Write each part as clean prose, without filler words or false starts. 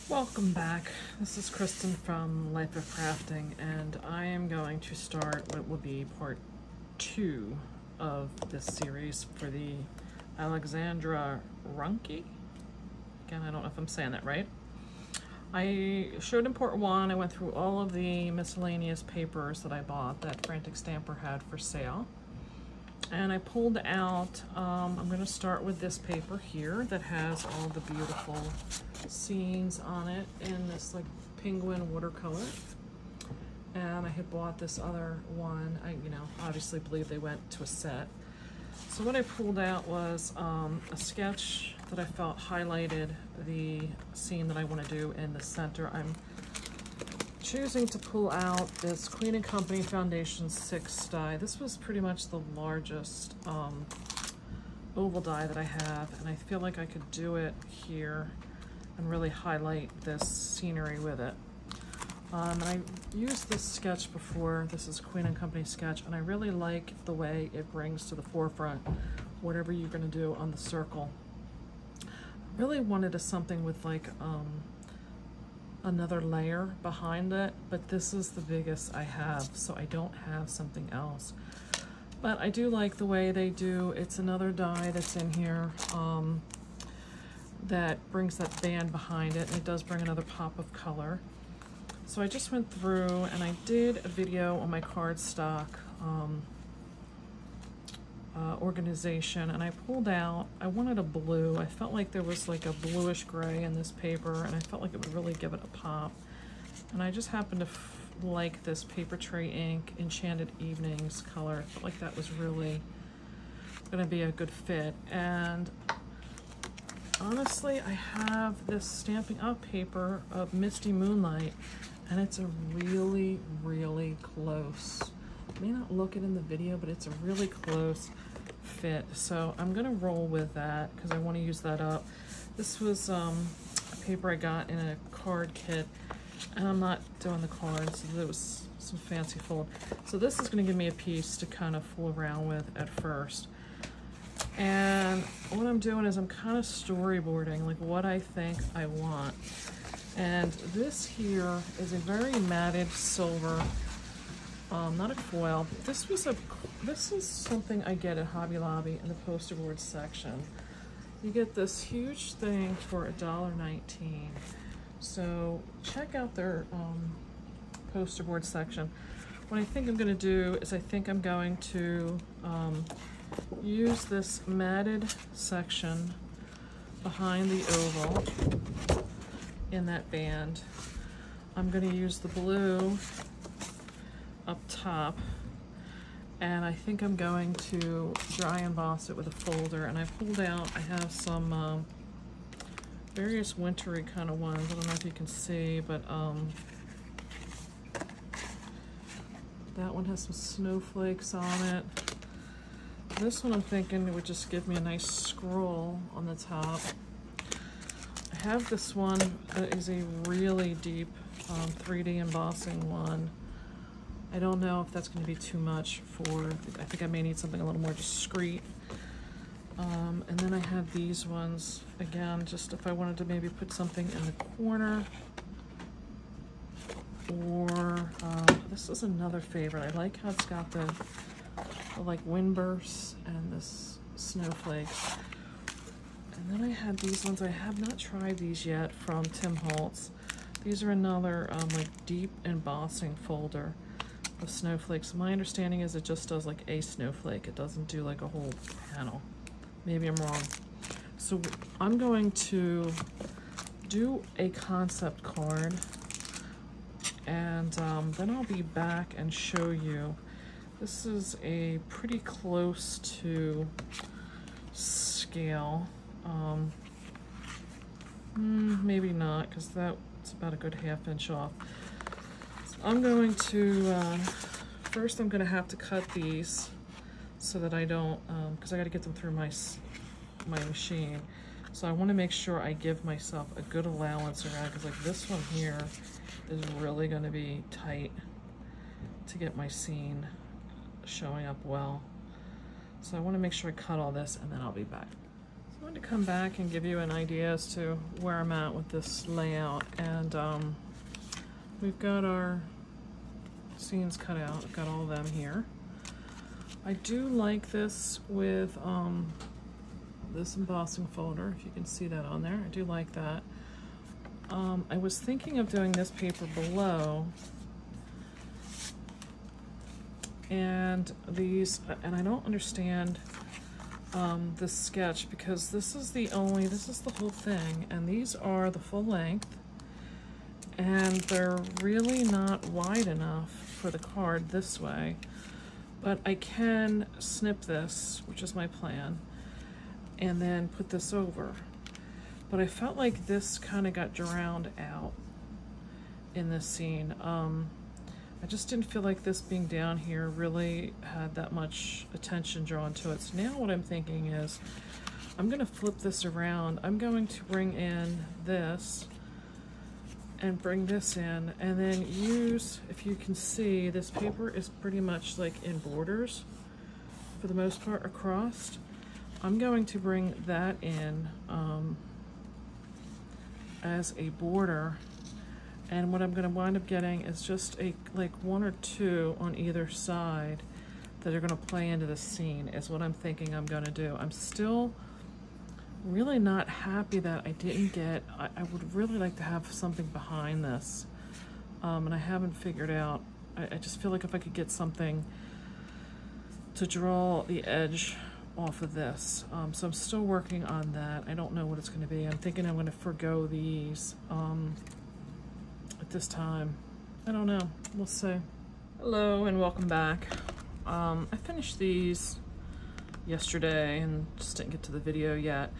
Welcome back. This is Kristen from Life of Crafting, and I am going to start what will be part 2 of this series for the Alexandra Renke. Again, I don't know if I'm saying that right. I showed in part 1, I went through all of the miscellaneous papers that I bought that Frantic Stamper had for sale. And I pulled out, I'm going to start with this paper here that has all the beautiful scenes on it in this like penguin watercolor. And I had bought this other one. I obviously believe they went to a set. So what I pulled out was a sketch that I felt highlighted the scene that I want to do in the center. I'm choosing to pull out this Queen & Company Foundation 6 die. This was pretty much the largest oval die that I have, and I feel like I could do it here and really highlight this scenery with it. And I used this sketch before. This is Queen & Company sketch, and I really like the way it brings to the forefront whatever you're going to do on the circle. I really wanted something with like another layer behind it, but this is the biggest I have, so I don't have something else. But I do like the way they do, it's another die that's in here that brings that band behind it, and it does bring another pop of color. So I just went through and I did a video on my cardstock organization, and I pulled out, I wanted a blue. I felt like there was like a bluish gray in this paper, and I felt like it would really give it a pop. And I just happened to like this Paper Tray Ink Enchanted Evenings color. I felt like that was really going to be a good fit. And honestly, I have this Stampin' Up paper of Misty Moonlight, and it's a really, really close. It may not look it in the video, but it's a really close fit. So I'm gonna roll with that because I want to use that up. This was a paper I got in a card kit, and I'm not doing the cards, so there was some fancy fold. So this is gonna give me a piece to kind of fool around with at first. And what I'm doing is I'm kind of storyboarding like what I think I want. And this here is a very matted silver, not a foil. This is something I get at Hobby Lobby in the poster board section. You get this huge thing for $1.19. So check out their poster board section. What I think I'm going to do is I think I'm going to use this matted section behind the oval in that band. I'm going to use the blue up top, and I think I'm going to dry emboss it with a folder. And I pulled out, I have some various wintry kind of ones. I don't know if you can see, but that one has some snowflakes on it. This one I'm thinking it would just give me a nice scroll on the top. I have this one that is a really deep 3D embossing one. I don't know if that's going to be too much for, I think I may need something a little more discreet. And then I have these ones, again, just if I wanted to maybe put something in the corner. Or, this is another favorite. I like how it's got the like wind bursts and this snowflakes. And then I had these ones, I have not tried these yet, from Tim Holtz. These are another like deep embossing folder of snowflakes. My understanding is it just does like a snowflake. It doesn't do like a whole panel. Maybe I'm wrong. So I'm going to do a concept card, and then I'll be back and show you. This is a pretty close to scale. Maybe not, because that's about a good ½ inch off. So I'm going to, first I'm going to have to cut these so that I don't, because I got to get them through my machine. So I want to make sure I give myself a good allowance around, because like this one here is really going to be tight to get my scene showing up well. So I want to make sure I cut all this, and then I'll be back. So wanted to come back and give you an idea as to where I'm at with this layout. And we've got our scenes cut out. I've got all of them here. I do like this with this embossing folder, if you can see that on there. I do like that. I was thinking of doing this paper below, and these, and I don't understand this sketch, because this is the whole thing, and these are the full length, and they're really not wide enough for the card this way, but I can snip this, which is my plan, and then put this over. But I felt like this kind of got drowned out in this scene. I just didn't feel like this being down here really had that much attention drawn to it. So now what I'm thinking is I'm going to flip this around. I'm going to bring in this and bring this in, and then use, if you can see, this paper is pretty much like in borders for the most part across. I'm going to bring that in as a border, and what I'm going to wind up getting is just like one or two on either side that are going to play into the scene, is what I'm thinking I'm going to do. I'm still really not happy that I didn't get, I would really like to have something behind this, and I haven't figured out. I just feel like if I could get something to draw the edge off of this. So I'm still working on that. I don't know what it's going to be. I'm thinking I'm going to forgo these at this time. I don't know. We'll see. Hello and welcome back. I finished these yesterday and just didn't get to the video yet.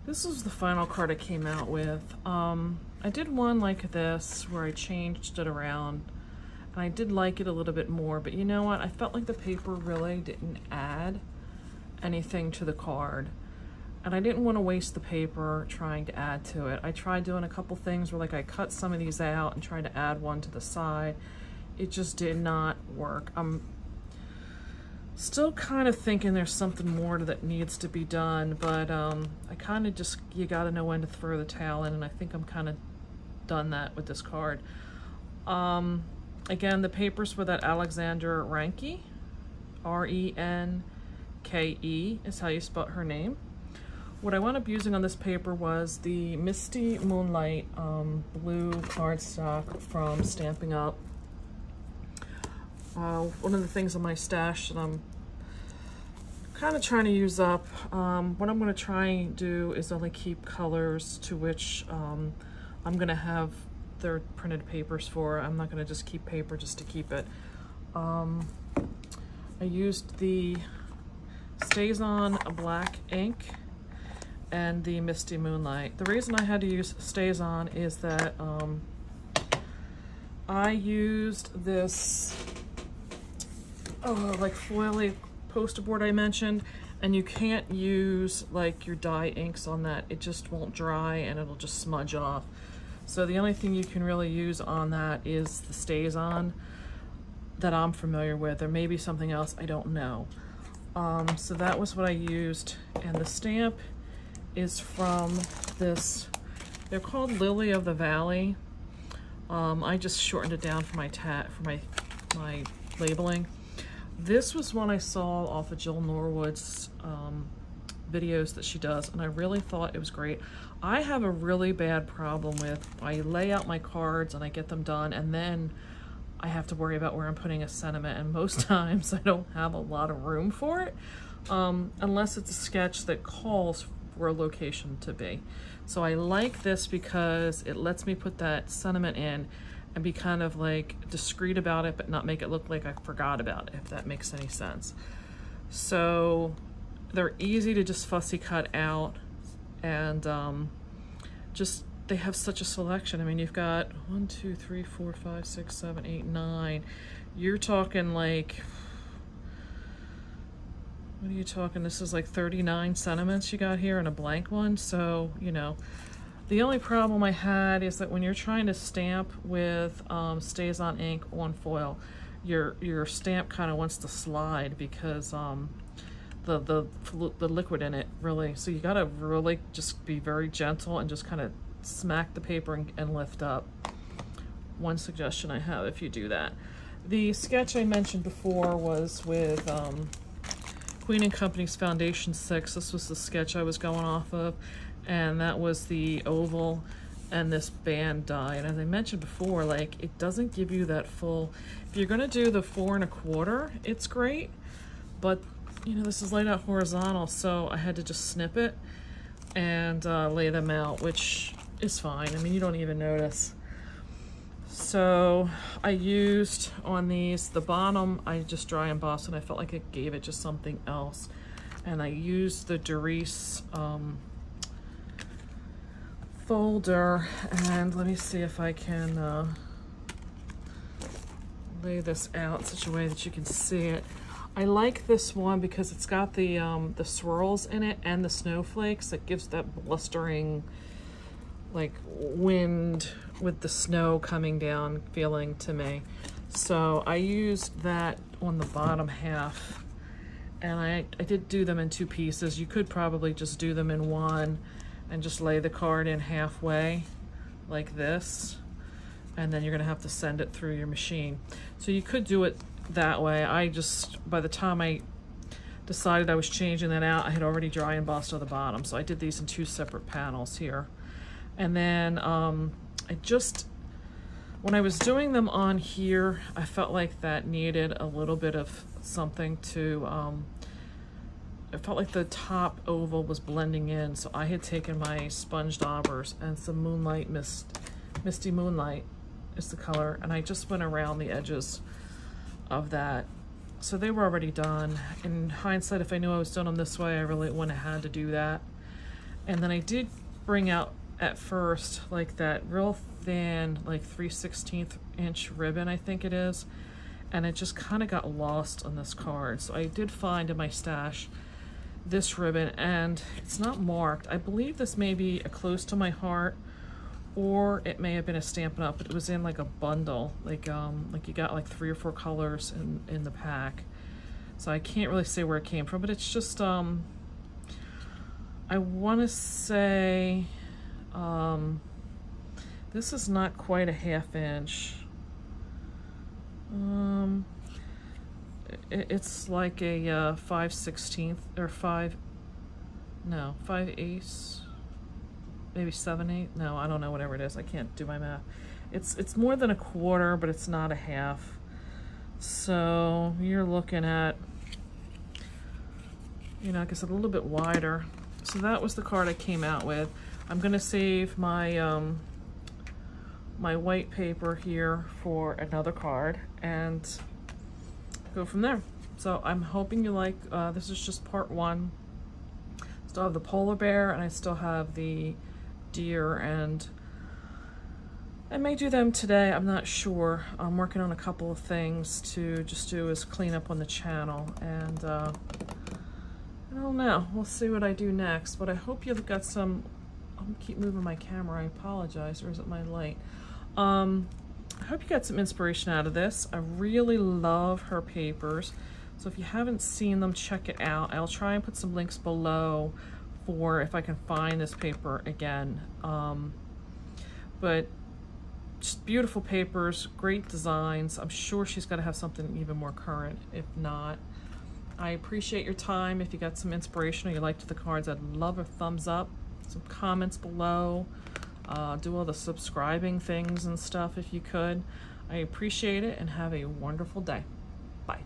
This is the final card I came out with. I did one like this where I changed it around, and I did like it a little bit more, but you know what? I felt like the paper really didn't add anything to the card, and I didn't want to waste the paper trying to add to it. I tried doing a couple things where like I cut some of these out and tried to add one to the side. It just did not work. I'm still kind of thinking there's something more that needs to be done, but I kind of just, you got to know when to throw the towel in, and I think I'm kind of done that with this card. Again, the papers were that Alexandra Renke, R-E-N-K-E is how you spell her name. What I wound up using on this paper was the Misty Moonlight blue cardstock from Stampin' Up. One of the things in my stash that I'm kind of trying to use up. What I'm going to try and do is only keep colors to which I'm going to have their printed papers for. I'm not going to just keep paper just to keep it. I used the Stays On black ink and the Misty Moonlight. The reason I had to use Stays On is that I used this like foily poster board I mentioned, and you can't use like your dye inks on that. It just won't dry and it'll just smudge off. So the only thing you can really use on that is the Stays On that I'm familiar with. There may be something else, I don't know. So that was what I used, and the stamp is from this, they're called Lily of the Valley. I just shortened it down for my labeling. This was one I saw off of Jill Norwood's videos that she does, and I really thought it was great. I have a really bad problem with, I lay out my cards and I get them done, and then I have to worry about where I'm putting a sentiment, and most times I don't have a lot of room for it, unless it's a sketch that calls for a location to be. So I like this because it lets me put that sentiment in and be kind of like discreet about it, but not make it look like I forgot about it, if that makes any sense. So they're easy to just fussy cut out, and just, they have such a selection. I mean, you've got 1, 2, 3, 4, 5, 6, 7, 8, 9. You're talking like, what are you talking? This is like 39 sentiments you got here and a blank one. So, you know, the only problem I had is that when you're trying to stamp with Stays On ink on foil, your stamp kind of wants to slide, because the liquid in it, really. So you gotta really just be very gentle and just kind of smack the paper and lift up. One suggestion I have if you do that. The sketch I mentioned before was with Queen & Company's Foundation 6. This was the sketch I was going off of, and that was the oval and this band die. And as I mentioned before, like, it doesn't give you that full, if you're gonna do the 4 1/4, it's great, but you know, this is laid out horizontal, so I had to just snip it and lay them out, which is fine. I mean, you don't even notice. So I used on these, the bottom, I just dry embossed, and I felt like it gave it just something else. And I used the Doris folder, and let me see if I can lay this out in such a way that you can see it. I like this one because it's got the swirls in it and the snowflakes. That gives that blustering, like, wind with the snow coming down feeling to me. So I used that on the bottom half, and I did do them in 2 pieces. You could probably just do them in one and just lay the card in halfway like this, and then you're gonna have to send it through your machine. So you could do it that way. I just, by the time I decided I was changing that out, I had already dry embossed on the bottom. So I did these in 2 separate panels here. And then I just, when I was doing them on here, I felt like that needed a little bit of something to, I felt like the top oval was blending in. So I had taken my sponge daubers and some Moonlight Misty Moonlight is the color, and I just went around the edges of that. So they were already done. In hindsight, if I knew I was doing them this way, I really wouldn't have had to do that. And then I did bring out at first like that real thin, like 3/16 inch ribbon, I think it is, and it just kind of got lost on this card. So I did find in my stash this ribbon, and it's not marked. I believe this may be a Close to My Heart, or it may have been a Stampin' Up, but it was in like a bundle, like you got like 3 or 4 colors in the pack. So I can't really say where it came from, but it's just I want to say this is not quite a 1/2 inch. It's like a 5/16 or 5/8, maybe 7/8. No, I don't know, whatever it is. I can't do my math. It's more than a 1/4, but it's not a 1/2. So you're looking at, you know, I guess a little bit wider. So that was the card I came out with. I'm gonna save my my white paper here for another card and go from there. So I'm hoping you like, this is just part 1. Still have the polar bear, and I still have the deer, and I may do them today. I'm not sure. I'm working on a couple of things to just do as clean up on the channel, and I don't know. We'll see what I do next, but I hope you've got some, I'll keep moving my camera, I apologize, or is it my light? I hope you got some inspiration out of this. I really love her papers. So if you haven't seen them, check it out. I'll try and put some links below for if I can find this paper again. But just beautiful papers, great designs. I'm sure she's got to have something even more current, if not. I appreciate your time. If you got some inspiration or you liked the cards, I'd love a thumbs up, some comments below. Do all the subscribing things and stuff if you could. I appreciate it, and have a wonderful day. Bye.